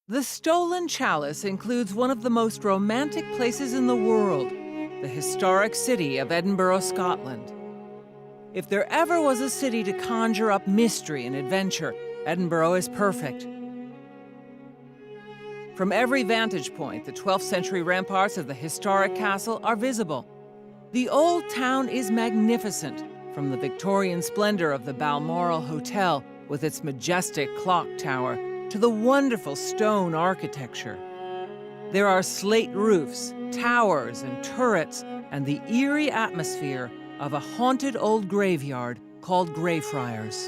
The Stolen Chalice includes one of the most romantic places in the world, the historic city of Edinburgh, Scotland. If there ever was a city to conjure up mystery and adventure, Edinburgh is perfect. From every vantage point, the 12th century ramparts of the historic castle are visible. The old town is magnificent, from the Victorian splendor of the Balmoral Hotel with its majestic clock tower to the wonderful stone architecture. There are slate roofs, towers, and turrets, and the eerie atmosphere of a haunted old graveyard called Greyfriars.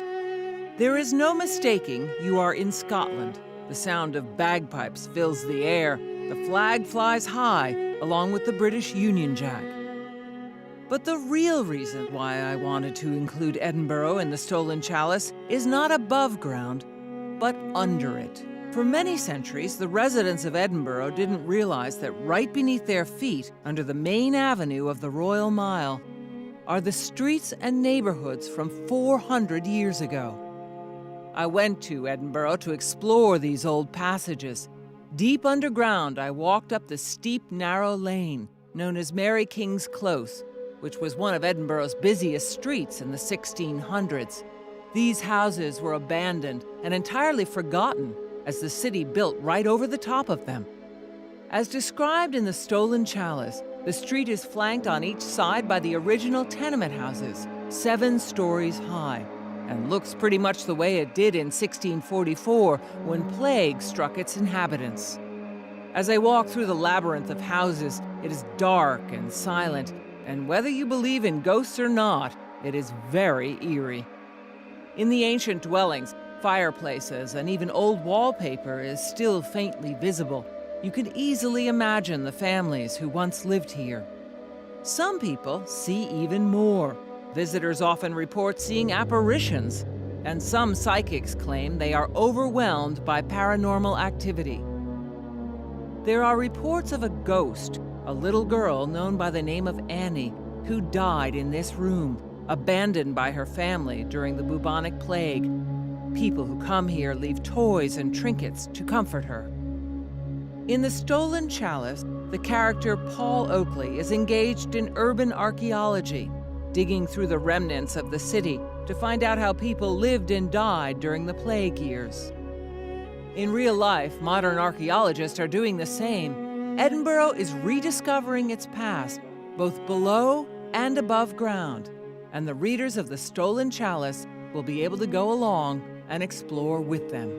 There is no mistaking you are in Scotland. The sound of bagpipes fills the air. The flag flies high, along with the British Union Jack. But the real reason why I wanted to include Edinburgh in the Stolen Chalice is not above ground, but under it. For many centuries, the residents of Edinburgh didn't realize that right beneath their feet, under the main avenue of the Royal Mile, are the streets and neighborhoods from 400 years ago. I went to Edinburgh to explore these old passages. Deep underground, I walked up the steep, narrow lane known as Mary King's Close, which was one of Edinburgh's busiest streets in the 1600s. These houses were abandoned and entirely forgotten as the city built right over the top of them. As described in the Stolen Chalice, the street is flanked on each side by the original tenement houses, 7 stories high, and looks pretty much the way it did in 1644 when plague struck its inhabitants. As I walk through the labyrinth of houses, it is dark and silent, and whether you believe in ghosts or not, it is very eerie. In the ancient dwellings, fireplaces and even old wallpaper is still faintly visible. You can easily imagine the families who once lived here. Some people see even more. Visitors often report seeing apparitions, and some psychics claim they are overwhelmed by paranormal activity. There are reports of a ghost, a little girl known by the name of Annie, who died in this room, abandoned by her family during the bubonic plague. People who come here leave toys and trinkets to comfort her. In the Stolen Chalice, the character Paul Oakley is engaged in urban archaeology, digging through the remnants of the city to find out how people lived and died during the plague years. In real life, modern archaeologists are doing the same. Edinburgh is rediscovering its past, both below and above ground, and the readers of the Stolen Chalice will be able to go along and explore with them.